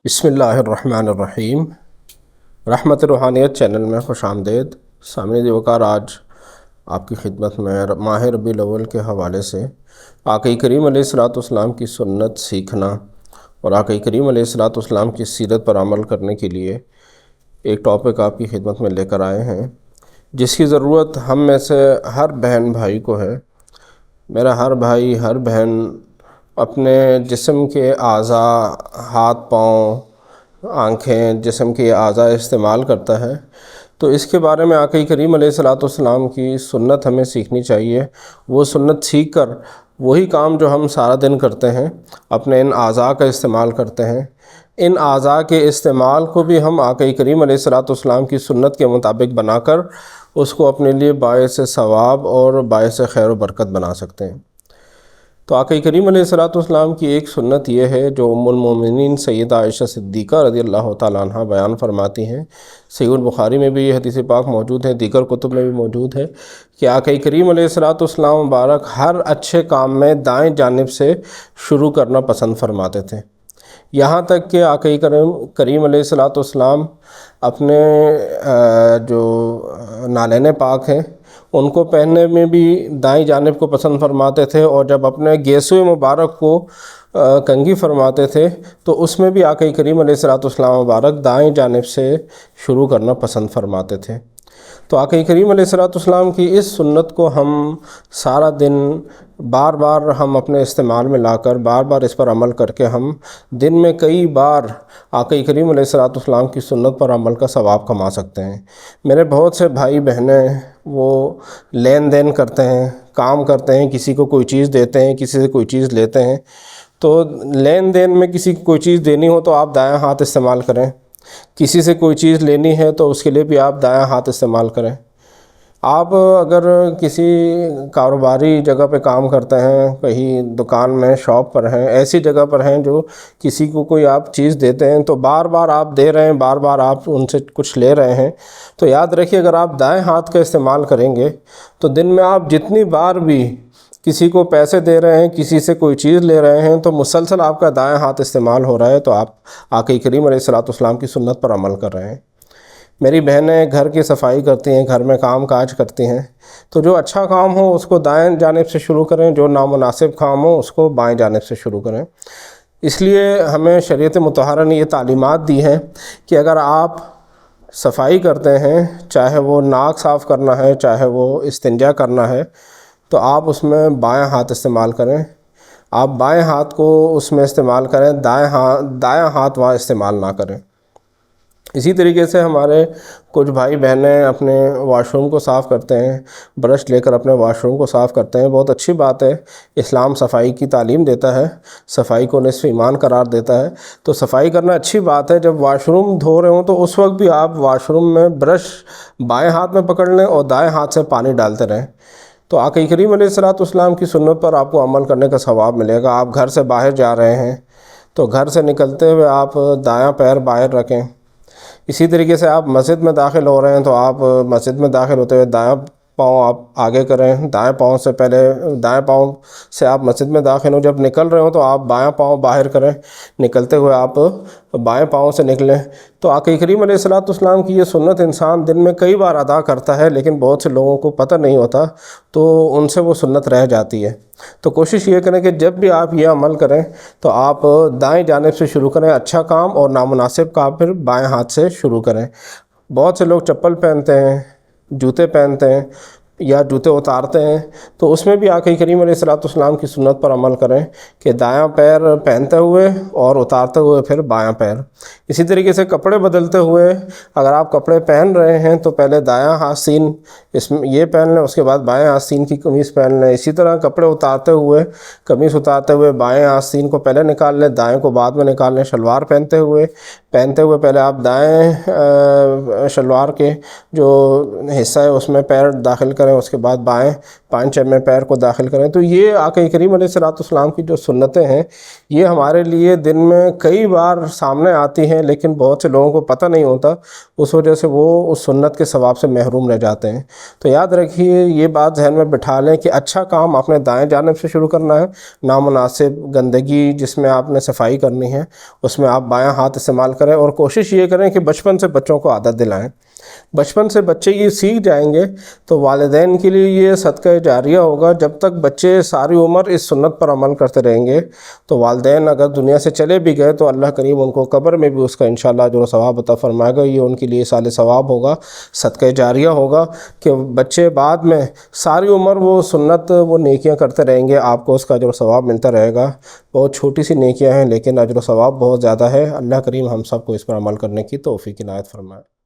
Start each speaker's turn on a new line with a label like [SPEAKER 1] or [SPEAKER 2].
[SPEAKER 1] بسم اللہ الرحمن الرحیم۔ رحمت روحانیت چینل میں خوش آمدید۔ سامعین وقار، آج آپ کی خدمت میں ماہ ربیع الاول کے حوالے سے آقا کریم علیہ السلام کی سنت سیکھنا اور آقا کریم علیہ السلام کی سیرت پر عمل کرنے کے لیے ایک ٹاپک آپ کی خدمت میں لے کر آئے ہیں، جس کی ضرورت ہم میں سے ہر بہن بھائی کو ہے۔ میرا ہر بھائی ہر بہن اپنے جسم کے اعضاء، ہاتھ پاؤں، آنکھیں، جسم کے اعضاء استعمال کرتا ہے، تو اس کے بارے میں آقا کریم علیہ السلام کی سنت ہمیں سیکھنی چاہیے۔ وہ سنت سیکھ کر وہی کام جو ہم سارا دن کرتے ہیں، اپنے ان اعضاء کا استعمال کرتے ہیں، ان اعضاء کے استعمال کو بھی ہم آقا کریم علیہ السلام کی سنت کے مطابق بنا کر اس کو اپنے لیے باعث ثواب اور باعث خیر و برکت بنا سکتے ہیں۔ تو آقا کریم علیہ السلام کی ایک سنت یہ ہے جو ام المومنین سیدہ عائشہ صدیقہ رضی اللہ تعالیٰ عنہ بیان فرماتی ہیں۔ صحیح البخاری میں بھی یہ حدیث پاک موجود ہے، دیگر کتب میں بھی موجود ہے کہ آقا کریم علیہ السلام مبارک ہر اچھے کام میں دائیں جانب سے شروع کرنا پسند فرماتے تھے، یہاں تک کہ آقا کریم علیہ السلام اپنے جو نالین پاک ہیں ان کو پہننے میں بھی دائیں جانب کو پسند فرماتے تھے، اور جب اپنے گیسوئے مبارک کو کنگھی فرماتے تھے تو اس میں بھی آقا کریم علیہ السلام مبارک دائیں جانب سے شروع کرنا پسند فرماتے تھے۔ تو آقا کریم علیہ السلام کی اس سنت کو ہم سارا دن بار بار ہم اپنے استعمال میں لا کر بار بار اس پر عمل کر کے ہم دن میں کئی بار آقا کریم علیہ السلام کی سنت پر عمل کا ثواب کما سکتے ہیں۔ میرے بہت سے بھائی بہنیں وہ لین دین کرتے ہیں، کام کرتے ہیں، کسی کو کوئی چیز دیتے ہیں، کسی سے کوئی چیز لیتے ہیں، تو لین دین میں کسی کو کوئی چیز دینی ہو تو آپ دایاں ہاتھ استعمال کریں، کسی سے کوئی چیز لینی ہے تو اس کے لیے بھی آپ دایاں ہاتھ استعمال کریں۔ آپ اگر کسی کاروباری جگہ پہ کام کرتے ہیں، کہیں دکان میں، شاپ پر ہیں، ایسی جگہ پر ہیں جو کسی کو کوئی آپ چیز دیتے ہیں تو بار بار آپ دے رہے ہیں، بار بار آپ ان سے کچھ لے رہے ہیں، تو یاد رکھیے اگر آپ دائیں ہاتھ کا استعمال کریں گے تو دن میں آپ جتنی بار بھی کسی کو پیسے دے رہے ہیں، کسی سے کوئی چیز لے رہے ہیں، تو مسلسل آپ کا دائیں ہاتھ استعمال ہو رہا ہے، تو آپ آقا کریم علیہ السلام کی سنت پر عمل کر رہے ہیں۔ میری بہنیں گھر کی صفائی کرتی ہیں، گھر میں کام کاج کرتی ہیں، تو جو اچھا کام ہو اس کو دائیں جانب سے شروع کریں، جو نامناسب کام ہو اس کو بائیں جانب سے شروع کریں۔ اس لیے ہمیں شریعت مطہرہ نے یہ تعلیمات دی ہیں کہ اگر آپ صفائی کرتے ہیں، چاہے وہ ناک صاف کرنا ہے، چاہے وہ استنجا کرنا ہے، تو آپ اس میں بائیں ہاتھ استعمال کریں، آپ بائیں ہاتھ کو اس میں استعمال کریں، دایاں ہاتھ وہاں استعمال نہ کریں۔ اسی طریقے سے ہمارے کچھ بھائی بہنیں اپنے واش روم کو صاف کرتے ہیں، برش لے کر اپنے واش روم کو صاف کرتے ہیں، بہت اچھی بات ہے، اسلام صفائی کی تعلیم دیتا ہے، صفائی کو نصف ایمان قرار دیتا ہے، تو صفائی کرنا اچھی بات ہے۔ جب واش روم دھو رہے ہوں تو اس وقت بھی آپ واش روم میں برش بائیں ہاتھ میں پکڑ لیں اور دائیں ہاتھ سے پانی ڈالتے رہیں، تو آقا کریم علیہ السلام کی سنت پر آپ کو عمل کرنے کا ثواب ملے گا۔ آپ گھر سے باہر جا رہے ہیں تو گھر سے نکلتے ہوئے آپ دایاں پیر باہر رکھیں، اسی طریقے سے آپ مسجد میں داخل ہو رہے ہیں تو آپ مسجد میں داخل ہوتے ہوئے دایاں پاؤں آپ آگے کریں، دائیں پاؤں سے پہلے دائیں پاؤں سے آپ مسجد میں داخل ہوں، جب نکل رہے ہوں تو آپ بایاں پاؤں باہر کریں، نکلتے ہوئے آپ بائیں پاؤں سے نکلیں۔ تو آقا کریم علیہ السلام کی یہ سنت انسان دن میں کئی بار ادا کرتا ہے، لیکن بہت سے لوگوں کو پتہ نہیں ہوتا تو ان سے وہ سنت رہ جاتی ہے۔ تو کوشش یہ کریں کہ جب بھی آپ یہ عمل کریں تو آپ دائیں جانب سے شروع کریں اچھا کام، اور نامناسب کام پھر بائیں ہاتھ سے شروع کریں۔ بہت سے لوگ چپل پہنتے ہیں، جوتے پہنتے ہیں یا جوتے اتارتے ہیں، تو اس میں بھی آقا کریم علیہ السلام کی سنت پر عمل کریں کہ دایاں پیر پہنتے ہوئے اور اتارتے ہوئے پھر بایاں پیر۔ اسی طریقے سے کپڑے بدلتے ہوئے اگر آپ کپڑے پہن رہے ہیں تو پہلے دایاں آستین اس میں یہ پہن لیں، اس کے بعد بائیں آستین کی قمیص پہن لیں۔ اسی طرح کپڑے اتارتے ہوئے، قمیص اتارتے ہوئے بائیں آستین کو پہلے نکال لیں، دائیں کو بعد میں نکال لیں۔ شلوار پہنتے ہوئے پہلے آپ دائیں شلوار کے جو حصہ ہے اس میں پیر داخل کریں، کریں, اس کے بعد بائیں پانچے میں پیر کو داخل کریں. تو یہ آقا کریم علیہ الصلوۃ والسلام کی جو سنتیں ہیں یہ ہمارے لیے دن میں کئی بار سامنے آتی ہیں, لیکن بہت سے لوگوں کو پتہ نہیں ہوتا, اس وجہ سے وہ اس سنت کے ثواب سے محروم رہ جاتے ہیں. تو یاد رکھیے, یہ بات ذہن میں بٹھا لیں کہ اچھا کام اپنے دائیں جانب سے شروع کرنا ہے. نامناسب گندگی جس میں آپ نے صفائی کرنی ہے اس میں آپ بایاں ہاتھ استعمال کریں, اور کوشش یہ کریں کہ بچپن سے بچوں کو عادت دلائیں. بچپن سے بچے یہ سیکھ جائیں گے تو والدین کے لیے یہ صدقہ جاریہ ہوگا. جب تک بچے ساری عمر اس سنت پر عمل کرتے رہیں گے تو والدین اگر دنیا سے چلے بھی گئے تو اللہ کریم ان کو قبر میں بھی اس کا انشاءاللہ اجر و ثواب عطا فرمائے گا. یہ ان کے لیے سال ثواب ہوگا, صدقہ جاریہ ہوگا کہ بچے بعد میں ساری عمر وہ سنت وہ نیکیاں کرتے رہیں گے, آپ کو اس کا اجر و ثواب ملتا رہے گا. بہت چھوٹی سی نیکیاں ہیں لیکن اجر و ثواب بہت زیادہ ہے. اللہ کریم ہم سب کو اس پر عمل کرنے کی توفیق عنایت فرمائے.